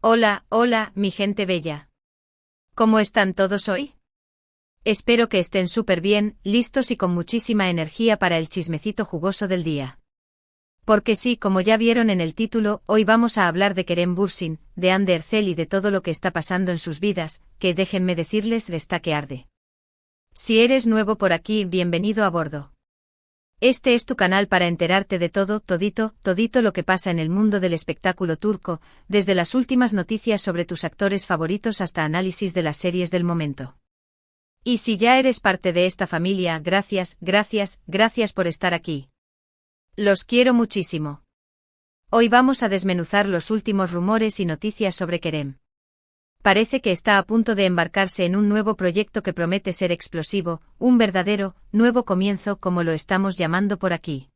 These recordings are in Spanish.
Hola, hola, mi gente bella. ¿Cómo están todos hoy? Espero que estén súper bien, listos y con muchísima energía para el chismecito jugoso del día. Porque sí, como ya vieron en el título, hoy vamos a hablar de Kerem Bürsin, de Hande Erçel y de todo lo que está pasando en sus vidas, que déjenme decirles está que arde. Si eres nuevo por aquí, bienvenido a bordo. Este es tu canal para enterarte de todo, todito lo que pasa en el mundo del espectáculo turco, desde las últimas noticias sobre tus actores favoritos hasta análisis de las series del momento. Y si ya eres parte de esta familia, gracias por estar aquí. Los quiero muchísimo. Hoy vamos a desmenuzar los últimos rumores y noticias sobre Kerem. Parece que está a punto de embarcarse en un nuevo proyecto que promete ser explosivo, un verdadero, nuevo comienzo como lo estamos llamando por aquí.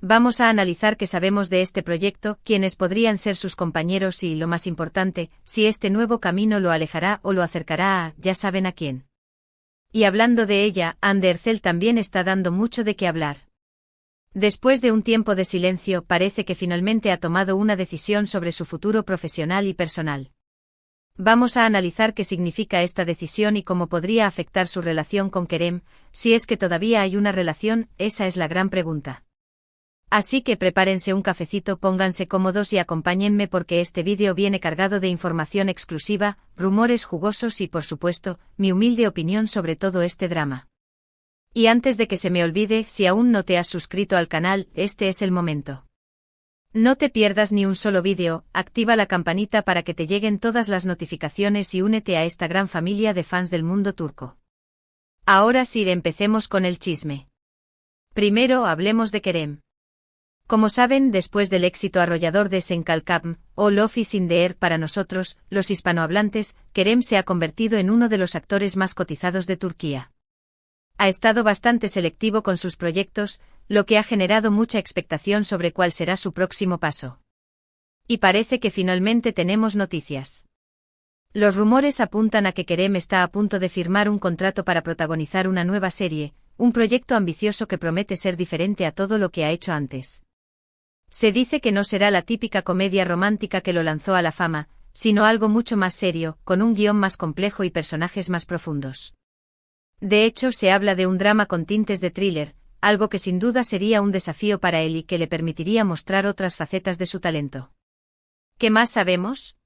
Vamos a analizar qué sabemos de este proyecto, quiénes podrían ser sus compañeros y, lo más importante, si este nuevo camino lo alejará o lo acercará a, ya saben a quién. Y hablando de ella, Hande Erçel también está dando mucho de qué hablar. Después de un tiempo de silencio, parece que finalmente ha tomado una decisión sobre su futuro profesional y personal. Vamos a analizar qué significa esta decisión y cómo podría afectar su relación con Kerem, si es que todavía hay una relación, esa es la gran pregunta. Así que prepárense un cafecito, pónganse cómodos y acompáñenme porque este vídeo viene cargado de información exclusiva, rumores jugosos y por supuesto, mi humilde opinión sobre todo este drama. Y antes de que se me olvide, si aún no te has suscrito al canal, este es el momento. No te pierdas ni un solo vídeo, activa la campanita para que te lleguen todas las notificaciones y únete a esta gran familia de fans del mundo turco. Ahora sí, empecemos con el chisme. Primero hablemos de Kerem. Como saben, después del éxito arrollador de Sen Kalkam, o Love is in the Air para nosotros, los hispanohablantes, Kerem se ha convertido en uno de los actores más cotizados de Turquía. Ha estado bastante selectivo con sus proyectos, lo que ha generado mucha expectación sobre cuál será su próximo paso. Y parece que finalmente tenemos noticias. Los rumores apuntan a que Kerem está a punto de firmar un contrato para protagonizar una nueva serie, un proyecto ambicioso que promete ser diferente a todo lo que ha hecho antes. Se dice que no será la típica comedia romántica que lo lanzó a la fama, sino algo mucho más serio, con un guión más complejo y personajes más profundos. De hecho, se habla de un drama con tintes de thriller, algo que sin duda sería un desafío para él y que le permitiría mostrar otras facetas de su talento. ¿Qué más sabemos?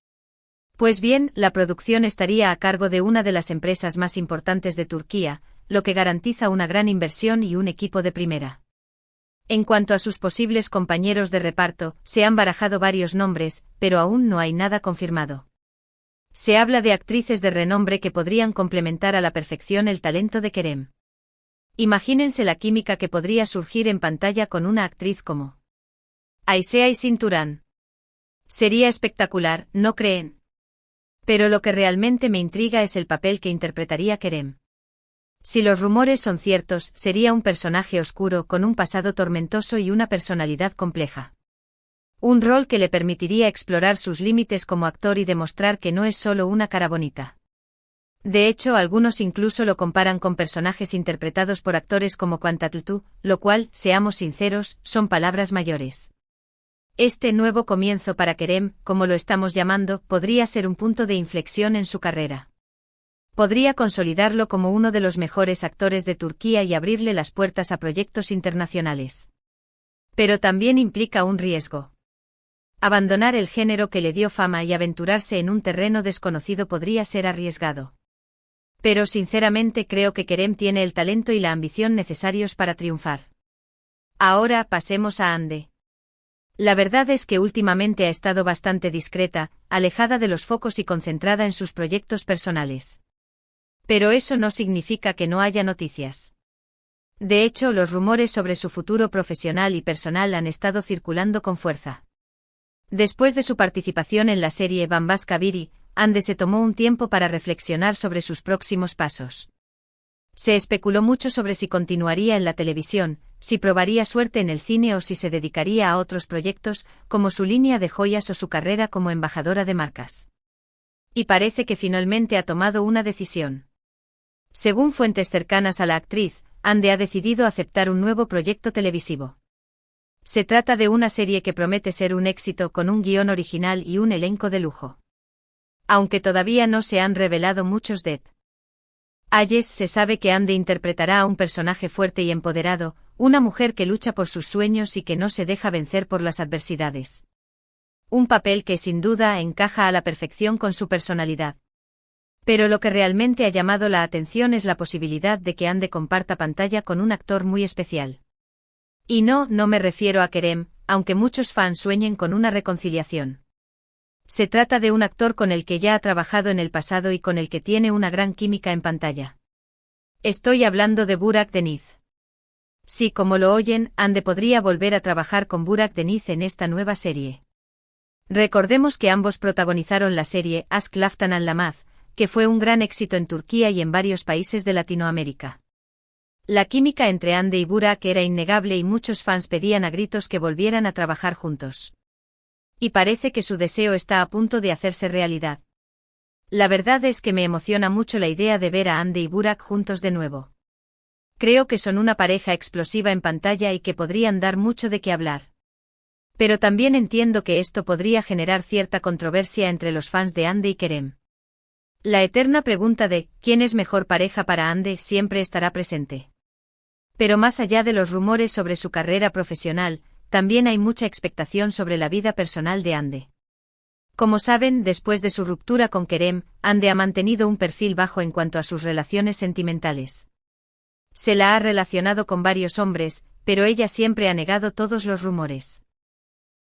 Pues bien, la producción estaría a cargo de una de las empresas más importantes de Turquía, lo que garantiza una gran inversión y un equipo de primera. En cuanto a sus posibles compañeros de reparto, se han barajado varios nombres, pero aún no hay nada confirmado. Se habla de actrices de renombre que podrían complementar a la perfección el talento de Kerem. Imagínense la química que podría surgir en pantalla con una actriz como Aysea Aysin Turan. Sería espectacular, ¿no creen? Pero lo que realmente me intriga es el papel que interpretaría Kerem. Si los rumores son ciertos, sería un personaje oscuro con un pasado tormentoso y una personalidad compleja. Un rol que le permitiría explorar sus límites como actor y demostrar que no es solo una cara bonita. De hecho, algunos incluso lo comparan con personajes interpretados por actores como Can Tatlıtuğ, lo cual, seamos sinceros, son palabras mayores. Este nuevo comienzo para Kerem, como lo estamos llamando, podría ser un punto de inflexión en su carrera. Podría consolidarlo como uno de los mejores actores de Turquía y abrirle las puertas a proyectos internacionales. Pero también implica un riesgo. Abandonar el género que le dio fama y aventurarse en un terreno desconocido podría ser arriesgado. Pero sinceramente creo que Kerem tiene el talento y la ambición necesarios para triunfar. Ahora pasemos a Hande. La verdad es que últimamente ha estado bastante discreta, alejada de los focos y concentrada en sus proyectos personales. Pero eso no significa que no haya noticias. De hecho, los rumores sobre su futuro profesional y personal han estado circulando con fuerza. Después de su participación en la serie Bambaşka Biri, Hande se tomó un tiempo para reflexionar sobre sus próximos pasos. Se especuló mucho sobre si continuaría en la televisión, si probaría suerte en el cine o si se dedicaría a otros proyectos, como su línea de joyas o su carrera como embajadora de marcas. Y parece que finalmente ha tomado una decisión. Según fuentes cercanas a la actriz, Hande ha decidido aceptar un nuevo proyecto televisivo. Se trata de una serie que promete ser un éxito con un guión original y un elenco de lujo. aunque todavía no se han revelado muchos detalles. Se sabe que Ande interpretará a un personaje fuerte y empoderado, una mujer que lucha por sus sueños y que no se deja vencer por las adversidades. Un papel que sin duda encaja a la perfección con su personalidad. Pero lo que realmente ha llamado la atención es la posibilidad de que Ande comparta pantalla con un actor muy especial. Y no me refiero a Kerem, aunque muchos fans sueñen con una reconciliación. Se trata de un actor con el que ya ha trabajado en el pasado y con el que tiene una gran química en pantalla. Estoy hablando de Burak Deniz. Sí, como lo oyen, Ande podría volver a trabajar con Burak Deniz en esta nueva serie. Recordemos que ambos protagonizaron la serie Aşk Laftan Anlamaz, que fue un gran éxito en Turquía y en varios países de Latinoamérica. La química entre Ande y Burak era innegable y muchos fans pedían a gritos que volvieran a trabajar juntos. Y parece que su deseo está a punto de hacerse realidad. La verdad es que me emociona mucho la idea de ver a Ande y Burak juntos de nuevo. Creo que son una pareja explosiva en pantalla y que podrían dar mucho de qué hablar. Pero también entiendo que esto podría generar cierta controversia entre los fans de Ande y Kerem. La eterna pregunta de ¿quién es mejor pareja para Ande? Siempre estará presente. Pero más allá de los rumores sobre su carrera profesional, también hay mucha expectación sobre la vida personal de Ande. Como saben, después de su ruptura con Kerem, Ande ha mantenido un perfil bajo en cuanto a sus relaciones sentimentales. Se la ha relacionado con varios hombres, pero ella siempre ha negado todos los rumores.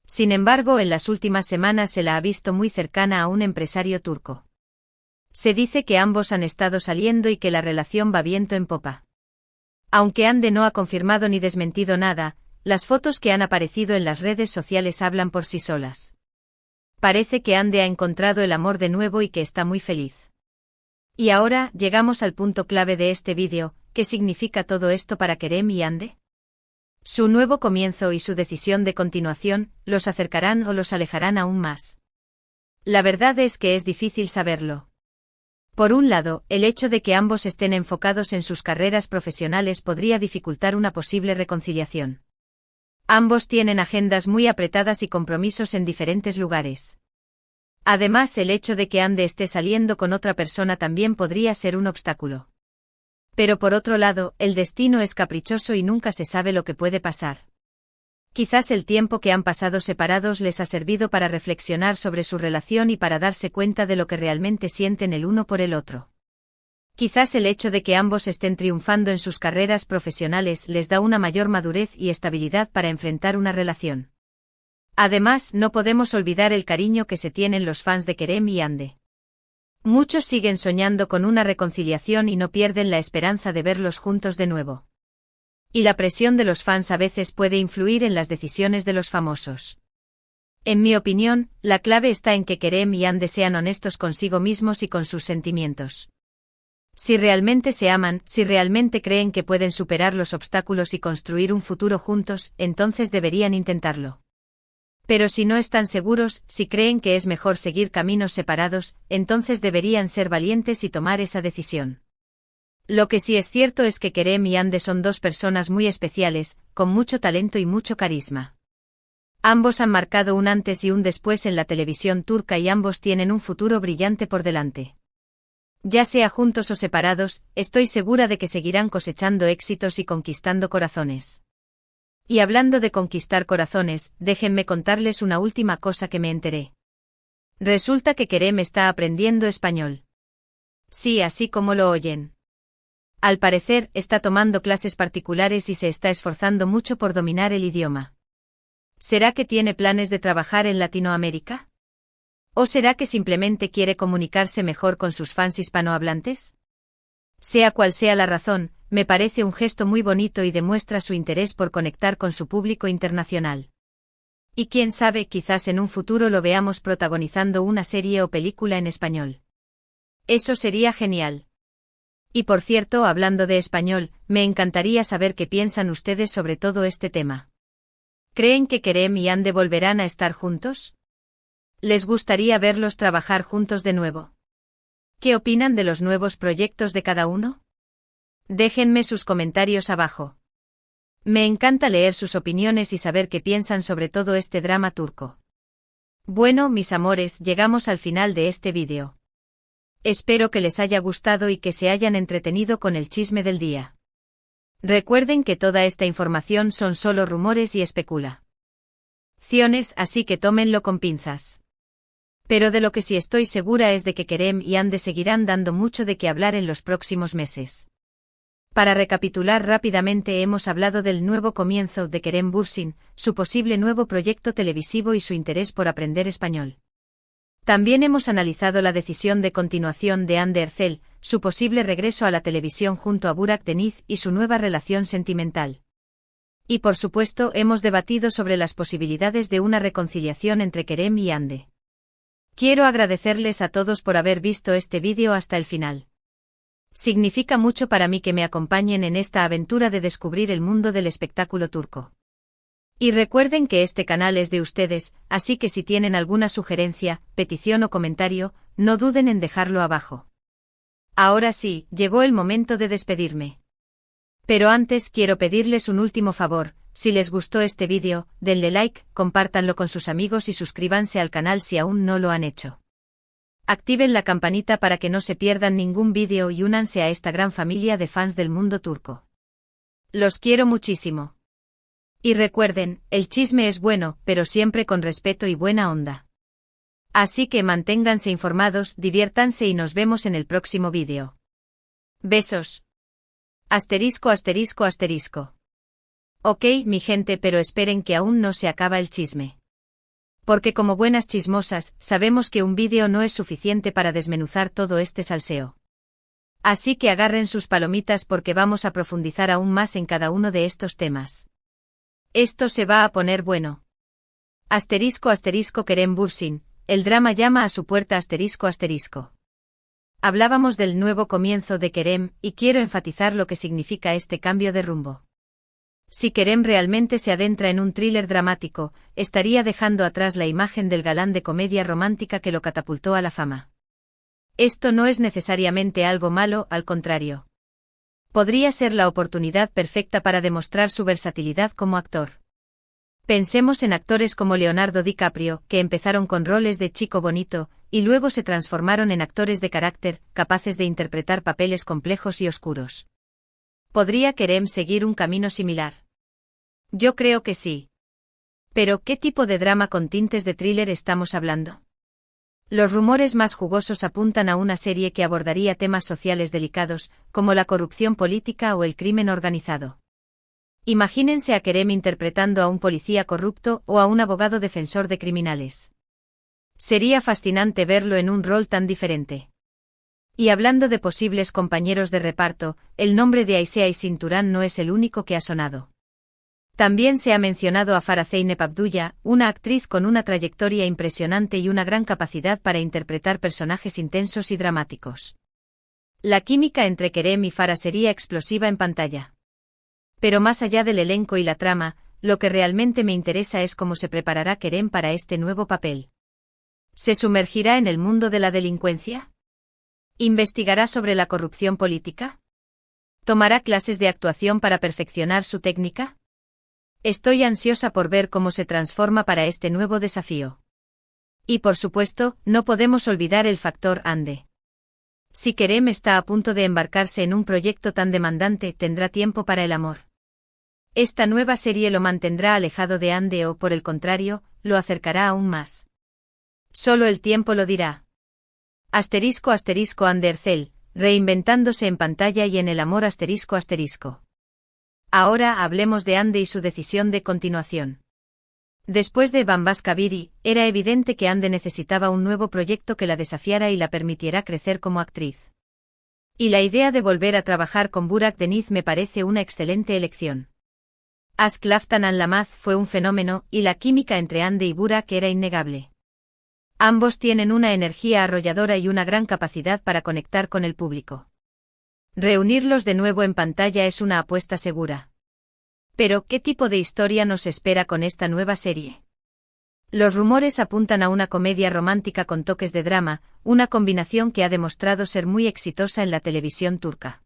Sin embargo, en las últimas semanas se la ha visto muy cercana a un empresario turco. Se dice que ambos han estado saliendo y que la relación va viento en popa. Aunque Ande no ha confirmado ni desmentido nada, las fotos que han aparecido en las redes sociales hablan por sí solas. Parece que Ande ha encontrado el amor de nuevo y que está muy feliz. Y ahora, llegamos al punto clave de este vídeo, ¿qué significa todo esto para Kerem y Ande? Su nuevo comienzo y su decisión de continuación, ¿los acercarán o los alejarán aún más? La verdad es que es difícil saberlo. Por un lado, el hecho de que ambos estén enfocados en sus carreras profesionales podría dificultar una posible reconciliación. Ambos tienen agendas muy apretadas y compromisos en diferentes lugares. Además, el hecho de que Ande esté saliendo con otra persona también podría ser un obstáculo. Pero por otro lado, el destino es caprichoso y nunca se sabe lo que puede pasar. Quizás el tiempo que han pasado separados les ha servido para reflexionar sobre su relación y para darse cuenta de lo que realmente sienten el uno por el otro. Quizás el hecho de que ambos estén triunfando en sus carreras profesionales les da una mayor madurez y estabilidad para enfrentar una relación. Además, no podemos olvidar el cariño que se tienen los fans de Kerem y Ande. Muchos siguen soñando con una reconciliación y no pierden la esperanza de verlos juntos de nuevo. Y la presión de los fans a veces puede influir en las decisiones de los famosos. En mi opinión, la clave está en que Kerem y Ande sean honestos consigo mismos y con sus sentimientos. Si realmente se aman, si realmente creen que pueden superar los obstáculos y construir un futuro juntos, entonces deberían intentarlo. Pero si no están seguros, si creen que es mejor seguir caminos separados, entonces deberían ser valientes y tomar esa decisión. Lo que sí es cierto es que Kerem y Ande son dos personas muy especiales, con mucho talento y mucho carisma. Ambos han marcado un antes y un después en la televisión turca y ambos tienen un futuro brillante por delante. Ya sea juntos o separados, estoy segura de que seguirán cosechando éxitos y conquistando corazones. Y hablando de conquistar corazones, déjenme contarles una última cosa que me enteré. Resulta que Kerem está aprendiendo español. Sí, así como lo oyen. Al parecer, está tomando clases particulares y se está esforzando mucho por dominar el idioma. ¿Será que tiene planes de trabajar en Latinoamérica? ¿O será que simplemente quiere comunicarse mejor con sus fans hispanohablantes? Sea cual sea la razón, me parece un gesto muy bonito y demuestra su interés por conectar con su público internacional. Y quién sabe, quizás en un futuro lo veamos protagonizando una serie o película en español. Eso sería genial. Y por cierto, hablando de español, me encantaría saber qué piensan ustedes sobre todo este tema. ¿Creen que Kerem y Ande volverán a estar juntos? ¿Les gustaría verlos trabajar juntos de nuevo? ¿Qué opinan de los nuevos proyectos de cada uno? Déjenme sus comentarios abajo. Me encanta leer sus opiniones y saber qué piensan sobre todo este drama turco. Bueno, mis amores, llegamos al final de este vídeo. Espero que les haya gustado y que se hayan entretenido con el chisme del día. Recuerden que toda esta información son solo rumores y especulaciones, así que tómenlo con pinzas. Pero de lo que sí estoy segura es de que Kerem y Hande seguirán dando mucho de qué hablar en los próximos meses. Para recapitular rápidamente, hemos hablado del nuevo comienzo de Kerem Bürsin, su posible nuevo proyecto televisivo y su interés por aprender español. También hemos analizado la decisión de continuación de Hande Erçel, su posible regreso a la televisión junto a Burak Deniz y su nueva relación sentimental. Y por supuesto hemos debatido sobre las posibilidades de una reconciliación entre Kerem y Hande. Quiero agradecerles a todos por haber visto este vídeo hasta el final. Significa mucho para mí que me acompañen en esta aventura de descubrir el mundo del espectáculo turco. Y recuerden que este canal es de ustedes, así que si tienen alguna sugerencia, petición o comentario, no duden en dejarlo abajo. Ahora sí, llegó el momento de despedirme. Pero antes quiero pedirles un último favor: si les gustó este vídeo, denle like, compártanlo con sus amigos y suscríbanse al canal si aún no lo han hecho. Activen la campanita para que no se pierdan ningún vídeo y únanse a esta gran familia de fans del mundo turco. Los quiero muchísimo. Y recuerden, el chisme es bueno, pero siempre con respeto y buena onda. Así que manténganse informados, diviértanse y nos vemos en el próximo vídeo. Besos. Asterisco asterisco asterisco. Ok, mi gente, pero esperen que aún no se acaba el chisme. Porque como buenas chismosas, sabemos que un vídeo no es suficiente para desmenuzar todo este salseo. Así que agarren sus palomitas porque vamos a profundizar aún más en cada uno de estos temas. Esto se va a poner bueno. Asterisco asterisco Kerem Bürsin, el drama llama a su puerta asterisco asterisco. Hablábamos del nuevo comienzo de Kerem, y quiero enfatizar lo que significa este cambio de rumbo. Si Kerem realmente se adentra en un thriller dramático, estaría dejando atrás la imagen del galán de comedia romántica que lo catapultó a la fama. Esto no es necesariamente algo malo, al contrario. Podría ser la oportunidad perfecta para demostrar su versatilidad como actor. Pensemos en actores como Leonardo DiCaprio, que empezaron con roles de chico bonito, y luego se transformaron en actores de carácter, capaces de interpretar papeles complejos y oscuros. ¿Podría Kerem seguir un camino similar? Yo creo que sí. Pero, ¿qué tipo de drama con tintes de thriller estamos hablando? Los rumores más jugosos apuntan a una serie que abordaría temas sociales delicados, como la corrupción política o el crimen organizado. Imagínense a Kerem interpretando a un policía corrupto o a un abogado defensor de criminales. Sería fascinante verlo en un rol tan diferente. Y hablando de posibles compañeros de reparto, el nombre de Aysea Cinturán no es el único que ha sonado. También se ha mencionado a Farah Zeynep Abdullah, una actriz con una trayectoria impresionante y una gran capacidad para interpretar personajes intensos y dramáticos. La química entre Kerem y Farah sería explosiva en pantalla. Pero más allá del elenco y la trama, lo que realmente me interesa es cómo se preparará Kerem para este nuevo papel. ¿Se sumergirá en el mundo de la delincuencia? ¿Investigará sobre la corrupción política? ¿Tomará clases de actuación para perfeccionar su técnica? Estoy ansiosa por ver cómo se transforma para este nuevo desafío. Y por supuesto, no podemos olvidar el factor Hande. Si Kerem está a punto de embarcarse en un proyecto tan demandante, ¿tendrá tiempo para el amor? ¿Esta nueva serie lo mantendrá alejado de Hande o, por el contrario, lo acercará aún más? Solo el tiempo lo dirá. Asterisco asterisco Hande Erçel, reinventándose en pantalla y en el amor asterisco asterisco. Ahora hablemos de Hande y su decisión de continuación. Después de Bambas Kabiri, era evidente que Hande necesitaba un nuevo proyecto que la desafiara y la permitiera crecer como actriz. Y la idea de volver a trabajar con Burak Deniz me parece una excelente elección. Aşk Laftan Anlamaz fue un fenómeno, y la química entre Hande y Burak era innegable. Ambos tienen una energía arrolladora y una gran capacidad para conectar con el público. Reunirlos de nuevo en pantalla es una apuesta segura. Pero, ¿qué tipo de historia nos espera con esta nueva serie? Los rumores apuntan a una comedia romántica con toques de drama, una combinación que ha demostrado ser muy exitosa en la televisión turca.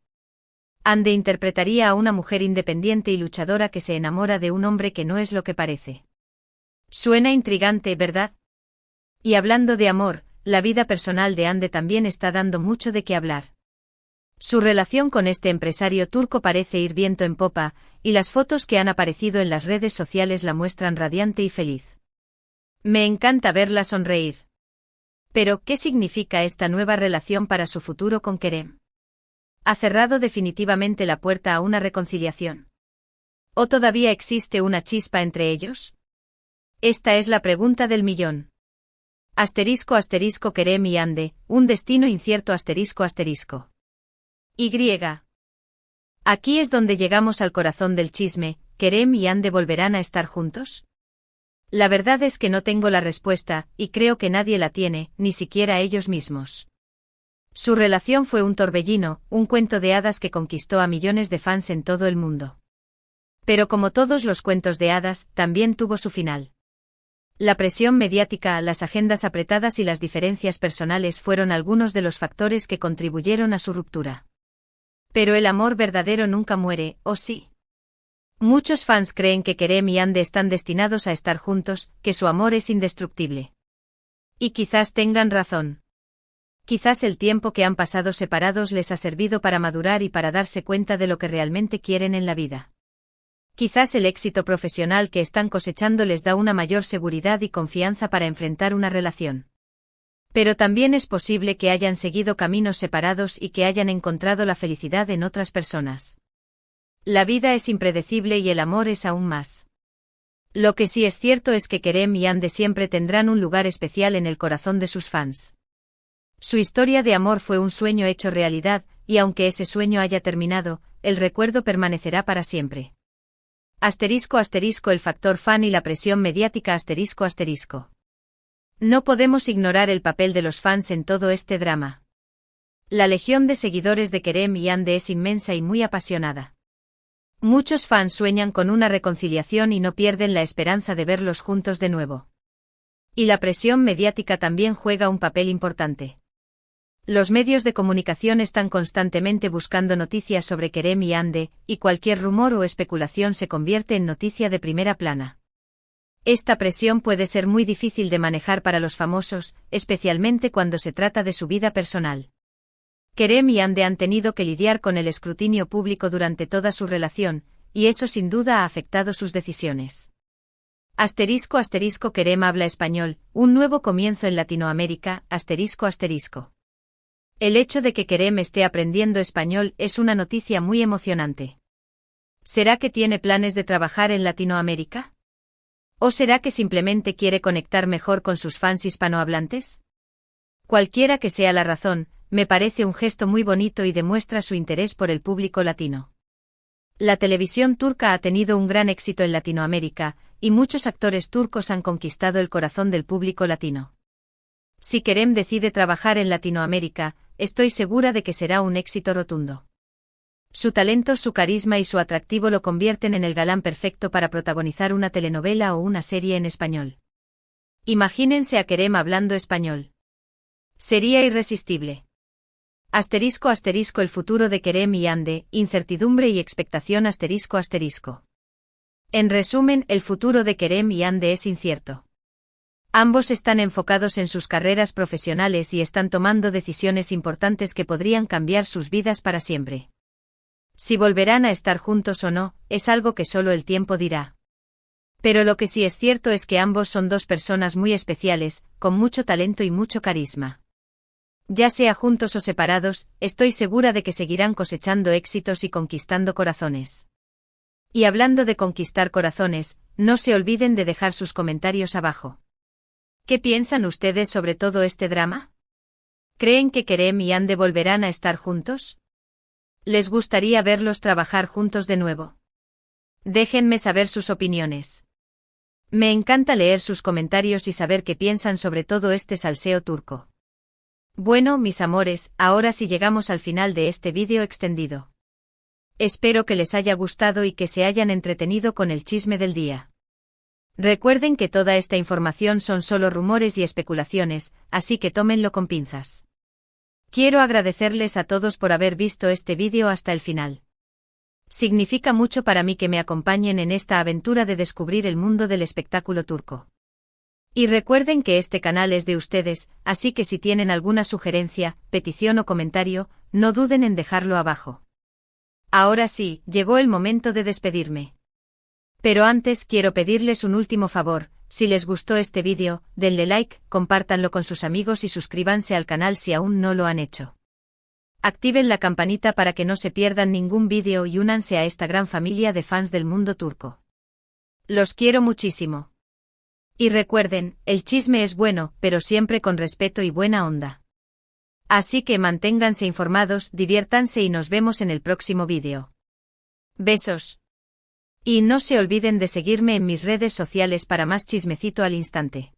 Hande interpretaría a una mujer independiente y luchadora que se enamora de un hombre que no es lo que parece. Suena intrigante, ¿verdad? Y hablando de amor, la vida personal de Hande también está dando mucho de qué hablar. Su relación con este empresario turco parece ir viento en popa, y las fotos que han aparecido en las redes sociales la muestran radiante y feliz. Me encanta verla sonreír. Pero, ¿qué significa esta nueva relación para su futuro con Kerem? ¿Ha cerrado definitivamente la puerta a una reconciliación? ¿O todavía existe una chispa entre ellos? Esta es la pregunta del millón. *** Kerem y Hande, un destino incierto ***. Y. Aquí es donde llegamos al corazón del chisme. ¿Kerem y Hande volverán a estar juntos? La verdad es que no tengo la respuesta, y creo que nadie la tiene, ni siquiera ellos mismos. Su relación fue un torbellino, un cuento de hadas que conquistó a millones de fans en todo el mundo. Pero como todos los cuentos de hadas, también tuvo su final. La presión mediática, las agendas apretadas y las diferencias personales fueron algunos de los factores que contribuyeron a su ruptura. Pero el amor verdadero nunca muere, ¿o sí? Muchos fans creen que Kerem y Hande están destinados a estar juntos, que su amor es indestructible. Y quizás tengan razón. Quizás el tiempo que han pasado separados les ha servido para madurar y para darse cuenta de lo que realmente quieren en la vida. Quizás el éxito profesional que están cosechando les da una mayor seguridad y confianza para enfrentar una relación. Pero también es posible que hayan seguido caminos separados y que hayan encontrado la felicidad en otras personas. La vida es impredecible y el amor es aún más. Lo que sí es cierto es que Kerem y Hande siempre tendrán un lugar especial en el corazón de sus fans. Su historia de amor fue un sueño hecho realidad, y aunque ese sueño haya terminado, el recuerdo permanecerá para siempre. *** El factor fan y la presión mediática ***. No podemos ignorar el papel de los fans en todo este drama. La legión de seguidores de Kerem y Hande es inmensa y muy apasionada. Muchos fans sueñan con una reconciliación y no pierden la esperanza de verlos juntos de nuevo. Y la presión mediática también juega un papel importante. Los medios de comunicación están constantemente buscando noticias sobre Kerem y Hande, y cualquier rumor o especulación se convierte en noticia de primera plana. Esta presión puede ser muy difícil de manejar para los famosos, especialmente cuando se trata de su vida personal. Kerem y Hande han tenido que lidiar con el escrutinio público durante toda su relación, y eso sin duda ha afectado sus decisiones. *** Kerem habla español, un nuevo comienzo en Latinoamérica, ***. El hecho de que Kerem esté aprendiendo español es una noticia muy emocionante. ¿Será que tiene planes de trabajar en Latinoamérica? ¿O será que simplemente quiere conectar mejor con sus fans hispanohablantes? Cualquiera que sea la razón, me parece un gesto muy bonito y demuestra su interés por el público latino. La televisión turca ha tenido un gran éxito en Latinoamérica, y muchos actores turcos han conquistado el corazón del público latino. Si Kerem decide trabajar en Latinoamérica, estoy segura de que será un éxito rotundo. Su talento, su carisma y su atractivo lo convierten en el galán perfecto para protagonizar una telenovela o una serie en español. Imagínense a Kerem hablando español. Sería irresistible. *** El futuro de Kerem y Hande, incertidumbre y expectación ***. En resumen, el futuro de Kerem y Hande es incierto. Ambos están enfocados en sus carreras profesionales y están tomando decisiones importantes que podrían cambiar sus vidas para siempre. Si volverán a estar juntos o no, es algo que solo el tiempo dirá. Pero lo que sí es cierto es que ambos son dos personas muy especiales, con mucho talento y mucho carisma. Ya sea juntos o separados, estoy segura de que seguirán cosechando éxitos y conquistando corazones. Y hablando de conquistar corazones, no se olviden de dejar sus comentarios abajo. ¿Qué piensan ustedes sobre todo este drama? ¿Creen que Kerem y Hande volverán a estar juntos? ¿Les gustaría verlos trabajar juntos de nuevo? Déjenme saber sus opiniones. Me encanta leer sus comentarios y saber qué piensan sobre todo este salseo turco. Bueno, mis amores, ahora sí llegamos al final de este vídeo extendido. Espero que les haya gustado y que se hayan entretenido con el chisme del día. Recuerden que toda esta información son solo rumores y especulaciones, así que tómenlo con pinzas. Quiero agradecerles a todos por haber visto este vídeo hasta el final. Significa mucho para mí que me acompañen en esta aventura de descubrir el mundo del espectáculo turco. Y recuerden que este canal es de ustedes, así que si tienen alguna sugerencia, petición o comentario, no duden en dejarlo abajo. Ahora sí, llegó el momento de despedirme. Pero antes quiero pedirles un último favor: si les gustó este vídeo, denle like, compártanlo con sus amigos y suscríbanse al canal si aún no lo han hecho. Activen la campanita para que no se pierdan ningún vídeo y únanse a esta gran familia de fans del mundo turco. Los quiero muchísimo. Y recuerden, el chisme es bueno, pero siempre con respeto y buena onda. Así que manténganse informados, diviértanse y nos vemos en el próximo vídeo. Besos. Y no se olviden de seguirme en mis redes sociales para más chismecito al instante.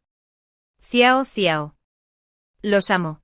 Ciao, ciao. Los amo.